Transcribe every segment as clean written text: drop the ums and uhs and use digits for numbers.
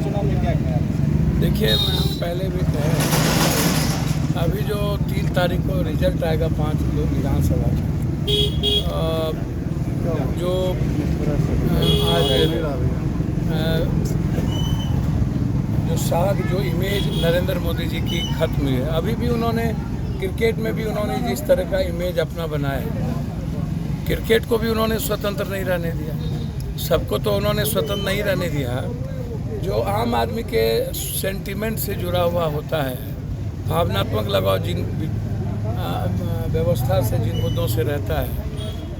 चुनाव के क्या ख्याल है? देखिए, हम पहले भी कहे, अभी जो 3 तारीख को रिजल्ट आएगा 5 लोग विधानसभा का, जो आज जो साग जो इमेज नरेंद्र मोदी जी की खत्म हुई है, अभी भी उन्होंने क्रिकेट में भी उन्होंने जिस तरह का इमेज अपना बनाया है, क्रिकेट को भी उन्होंने स्वतंत्र नहीं रहने दिया, सबको तो उन्होंने स्वतंत्र नहीं रहने दिया। जो आम आदमी के सेंटिमेंट से जुड़ा हुआ होता है, भावनात्मक लगाव जिन व्यवस्था से, जिन मुद्दों से रहता है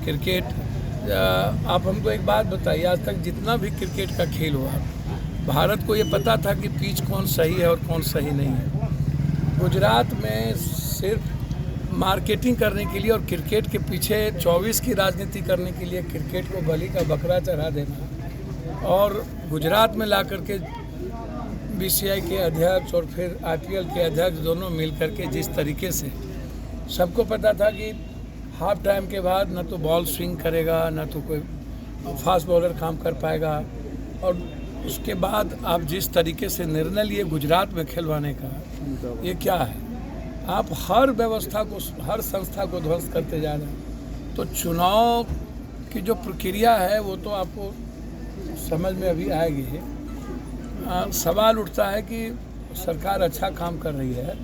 क्रिकेट। आप हमको एक बात बताइए, आज तक जितना भी क्रिकेट का खेल हुआ, भारत को ये पता था कि पिच कौन सही है और कौन सही नहीं है। गुजरात में सिर्फ मार्केटिंग करने के लिए और क्रिकेट के पीछे 24 की राजनीति करने के लिए क्रिकेट को बलि का बकरा चढ़ा देना, और गुजरात में ला करके बीसीसीआई के अध्यक्ष और फिर आईपीएल के अध्यक्ष दोनों मिल करके जिस तरीके से, सबको पता था कि हाफ टाइम के बाद न तो बॉल स्विंग करेगा, न तो कोई फास्ट बॉलर काम कर पाएगा, और उसके बाद आप जिस तरीके से निर्णय लिए गुजरात में खिलवाने का, ये क्या है? आप हर व्यवस्था को, हर संस्था को ध्वस्त करते जा रहे हैं। तो चुनाव की जो प्रक्रिया है वो तो आपको समझ में अभी आएगी। सवाल उठता है कि सरकार अच्छा काम कर रही है,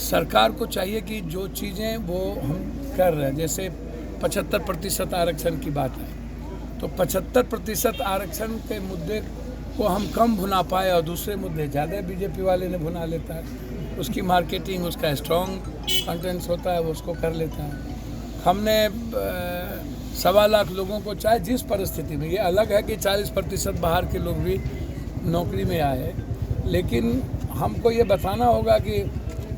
सरकार को चाहिए कि जो चीज़ें वो हम कर रहे हैं, जैसे 75% आरक्षण की बात है, तो 75% आरक्षण के मुद्दे को हम कम भुना पाए और दूसरे मुद्दे ज़्यादा बीजेपी वाले ने भुना लेता है। उसकी मार्केटिंग, उसका स्ट्रॉन्ग कंटेंट्स होता है, वो उसको कर लेता है। हमने 1.25 लाख लोगों को, चाहे जिस परिस्थिति में, ये अलग है कि 40% बाहर के लोग भी नौकरी में आए, लेकिन हमको ये बताना होगा कि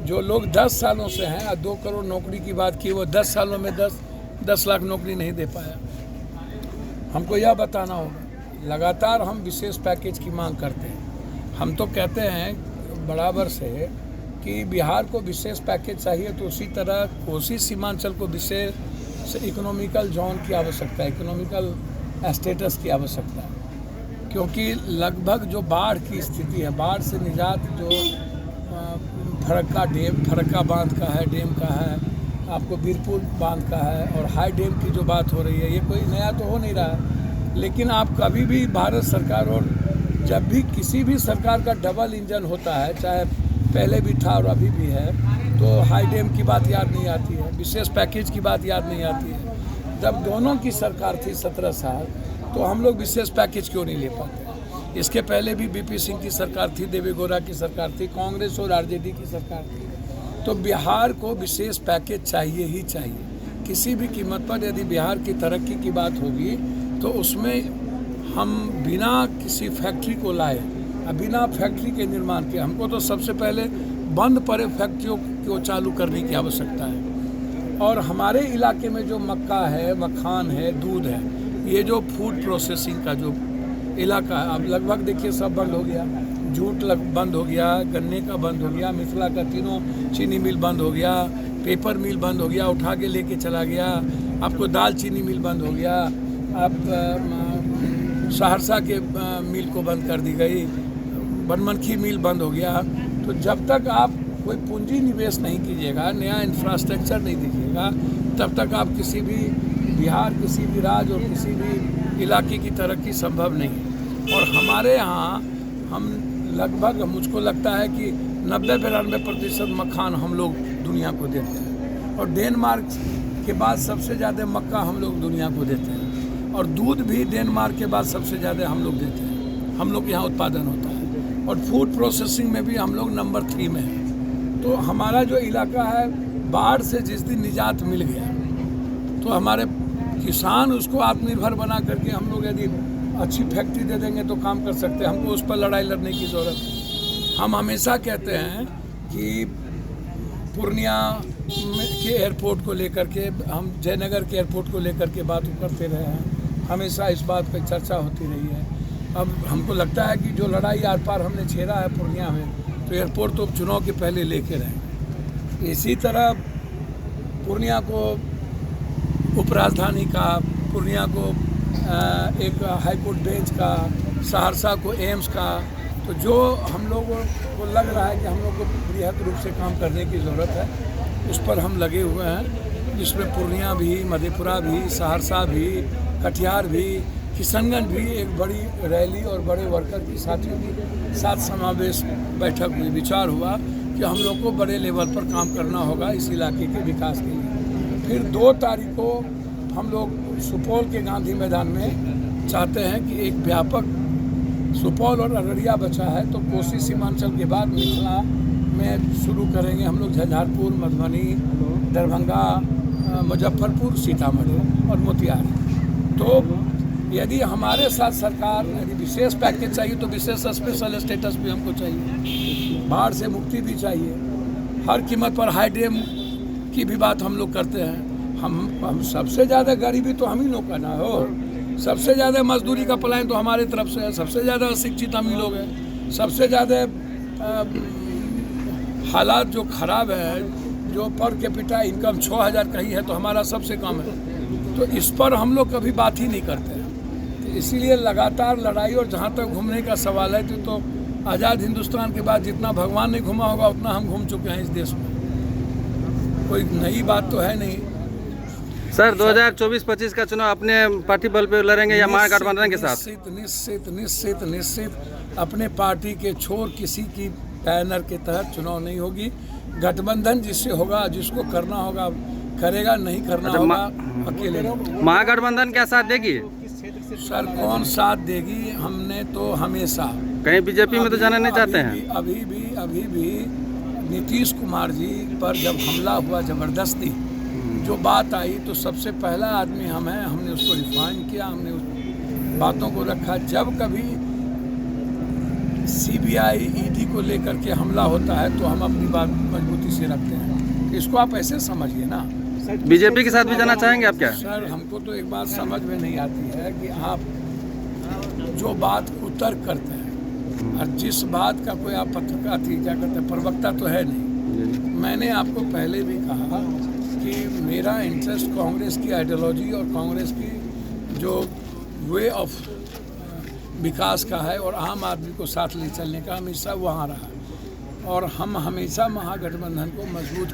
जो लोग 10 सालों से हैं, 2 करोड़ नौकरी की बात की, वो 10 सालों में 10 लाख नौकरी नहीं दे पाया। हमको यह बताना होगा। लगातार हम विशेष पैकेज की मांग करते हैं। हम तो कहते हैं बराबर से कि बिहार को विशेष पैकेज चाहिए, तो उसी तरह कोसी सीमांचल को विशेष इकोनॉमिकल जोन की आवश्यकता है, इकोनॉमिकल स्टेटस की आवश्यकता है, क्योंकि लगभग जो बाढ़ की स्थिति है, बाढ़ से निजात जो फरक्का बांध का है, डैम का है, आपको बीरपुर बांध का है, और हाई डैम की जो बात हो रही है, ये कोई नया तो हो नहीं रहा है। लेकिन आप कभी भी भारत सरकार, और जब भी किसी भी सरकार का डबल इंजन होता है, चाहे पहले भी था और अभी भी है, तो हाई डैम की बात याद नहीं आती है, विशेष पैकेज की बात याद नहीं आती है। जब दोनों की सरकार थी 17 साल, तो हम लोग विशेष पैकेज क्यों नहीं ले पाते? इसके पहले भी बीपी सिंह की सरकार थी, देवे गौड़ा की सरकार थी, कांग्रेस और आरजेडी की सरकार थी। तो बिहार को विशेष पैकेज चाहिए ही चाहिए। किसी भी कीमत पर यदि बिहार की तरक्की की बात होगी, तो उसमें हम बिना किसी फैक्ट्री को लाए, बिना फैक्ट्री के निर्माण के, हमको तो सबसे पहले बंद पड़े फैक्ट्रियों को चालू करने की आवश्यकता है। और हमारे इलाके में जो मक्का है, मखान है, दूध है, ये जो फूड प्रोसेसिंग का जो इलाका है, अब लगभग देखिए सब बंद हो गया। जूट बंद हो गया, गन्ने का बंद हो गया, मिथिला का तीनों चीनी मिल बंद हो गया, पेपर मिल बंद हो गया, उठा के लेके चला गया। आपको दाल चीनी मिल बंद हो गया, आप सहरसा के मिल को बंद कर दी गई, बनमनखी मिल बंद हो गया। तो जब तक आप कोई पूंजी निवेश नहीं कीजिएगा, नया इंफ्रास्ट्रक्चर नहीं दीजिएगा, तब तक आप किसी भी बिहार, किसी भी राज्य और किसी भी इलाके की तरक्की संभव नहीं। और हमारे यहाँ हम लगभग, मुझको लगता है कि 90-92% मखान हम लोग दुनिया को देते हैं, और डेनमार्क के बाद सबसे ज़्यादा मक्का हम लोग दुनिया को देते हैं, और दूध भी डेनमार्क के बाद सबसे ज़्यादा हम लोग देते हैं। हम लोग यहाँ उत्पादन होता है, और फूड प्रोसेसिंग में भी हम लोग नंबर 3 में हैं। तो हमारा जो इलाका है, बाढ़ से जिस दिन निजात मिल गया, तो हमारे किसान उसको आत्मनिर्भर बना करके, हम लोग यदि अच्छी फैक्ट्री दे देंगे तो काम कर सकते हैं। हमको उस पर लड़ाई लड़ने की ज़रूरत है। हम हमेशा कहते हैं कि पूर्णिया के एयरपोर्ट को लेकर के, हम जयनगर के एयरपोर्ट को लेकर के बात करते रहे हैं, हमेशा इस बात पर चर्चा होती रही है। अब हमको लगता है कि जो लड़ाई आर पार हमने छेड़ा है पूर्णिया में, तो एयरपोर्ट तो चुनाव के पहले लेके रहेंगे। इसी तरह पूर्णिया को उपराजधानी का, पूर्णिया को एक हाईकोर्ट बेंच का, सहरसा को एम्स का, तो जो हम लोगों को लग रहा है कि हम लोग को बृहद रूप से काम करने की ज़रूरत है, उस पर हम लगे हुए हैं, जिसमें पूर्णिया भी, मधेपुरा भी, सहरसा भी, कटिहार भी, किशनगंज भी एक बड़ी रैली और बड़े वर्कर की साथियों की साथ समावेश बैठक में विचार हुआ कि हम लोग को बड़े लेवल पर काम करना होगा इस इलाके के विकास के लिए। फिर 2 तारीख को हम लोग सुपौल के गांधी मैदान में चाहते हैं कि एक व्यापक, सुपौल और अररिया बचा है तो कोसी सीमांचल के बाद मिथिला में शुरू करेंगे हम लोग, झंझारपुर, मधुबनी, दरभंगा, मुजफ्फरपुर, सीतामढ़ी और मोतिहारी। तो यदि हमारे साथ सरकार, यदि विशेष पैकेज चाहिए तो विशेष स्पेशल स्टेटस भी हमको चाहिए, बाढ़ से मुक्ति भी चाहिए, हर कीमत पर हाई डैम की भी बात हम लोग करते हैं। हम सबसे ज़्यादा गरीबी तो हम ही लोग का ना हो, सबसे ज़्यादा मजदूरी का पलायन तो हमारे तरफ से है, सबसे ज़्यादा अशिक्षित हम ही लोग हैं, सबसे ज़्यादा हालात जो ख़राब है, जो पर कैपिटा इनकम 6,000 का ही है तो हमारा सबसे कम है। तो इस पर हम लोग कभी बात ही नहीं करते हैं। तो इसीलिए लगातार लड़ाई, और जहाँ तक घूमने का सवाल है तो आज़ाद हिंदुस्तान के बाद जितना भगवान ने घुमा होगा उतना हम घूम चुके हैं इस देश में, कोई नई बात तो है नहीं। सर 2024-25 का चुनाव अपने पार्टी बल पे लड़ेंगे या महागठबंधन के साथ? निश्चित निश्चित निश्चित अपने पार्टी के छोर किसी की बैनर के तहत चुनाव नहीं होगी। गठबंधन जिससे होगा, जिसको करना होगा करेगा, नहीं करना होगा अकेले। महागठबंधन क्या साथ देगी? सर कौन साथ देगी? हमने तो हमेशा, कहीं बीजेपी में तो जाना नहीं चाहते हैं। अभी भी नीतीश कुमार जी पर जब हमला हुआ ज़बरदस्ती, जो बात आई तो सबसे पहला आदमी हम हैं, हमने उसको रिफाइन किया, हमने उस बातों को रखा। जब कभी CBI ED को लेकर के हमला होता है तो हम अपनी बात मजबूती से रखते हैं। इसको आप ऐसे समझिए ना। बीजेपी के साथ भी जाना चाहेंगे आप क्या? सर हमको तो एक बात समझ में नहीं आती है कि आप जो बात को तर्क करते हैं और जिस बात का कोई आप पत्रकार थी क्या कहते हैं, प्रवक्ता तो है नहीं। मैंने आपको पहले भी कहा कि मेरा इंटरेस्ट कांग्रेस की आइडियोलॉजी और कांग्रेस की जो वे ऑफ विकास का है और आम आदमी को साथ ले चलने का, हमेशा वहाँ रहा। और हम हमेशा महागठबंधन को मजबूत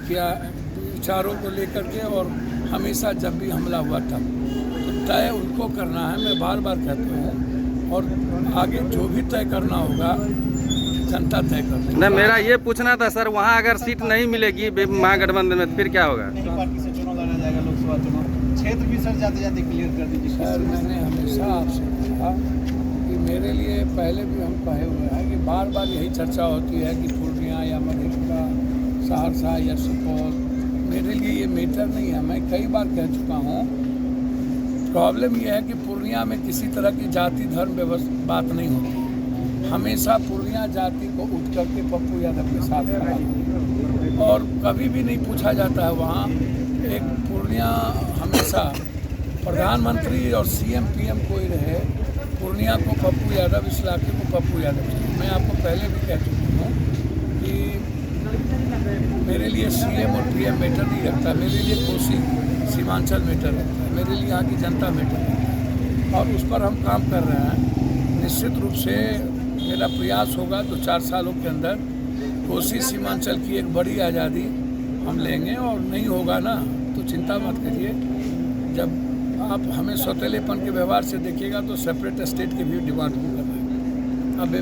किया विचारों को लेकर के, और हमेशा जब भी हमला हुआ तब तय उनको करना है। मैं बार बार कहता हूँ, और आगे जो भी तय करना होगा जनता तय कर। नहीं, मेरा ये पूछना था सर, वहाँ अगर सीट नहीं मिलेगी महागठबंधन में फिर क्या होगा? पार्टी से चुनाव लड़ा जाएगा, लोकसभा चुनाव क्षेत्र भी सर जाते जाते क्लियर कर दीजिए। सर मैंने हमेशा आपसे कहा कि मेरे लिए, पहले भी हम कहे हुए हैं कि बार बार यही चर्चा होती है कि पूर्णिया या मधेपुरा, सहरसा या सुपौल, मेरे लिए ये मैटर नहीं है। मैं कई बार कह चुका हूँ, प्रॉब्लम यह है कि पूर्णिया में किसी तरह की जाति धर्म व्यवस्था बात नहीं होती। हमेशा पूर्णिया जाति को उठ करके पप्पू यादव के साथ खड़ा, और कभी भी नहीं पूछा जाता है वहाँ। एक पूर्णिया हमेशा प्रधानमंत्री और CM PM कोई रहे, पूर्णिया को पप्पू यादव, इस इलाके को पप्पू यादव चाहिए। मैं आपको पहले भी कह चुका हूँ कि मेरे लिए CM और PM मैटर नहीं रखता, मेरे लिए कोसी सीमांचल मैटर रखता है, मेरे लिए यहाँ की जनता मैटर रखता है, और उस पर हम काम कर रहे हैं। निश्चित रूप से मेरा प्रयास होगा 2-4 सालों के अंदर कोसी सीमांचल की एक बड़ी आज़ादी हम लेंगे, और नहीं होगा ना तो चिंता मत करिए। जब आप हमें सौतेलेपन के व्यवहार से देखिएगा तो सेपरेट स्टेट की भी डिमांड होगा। अब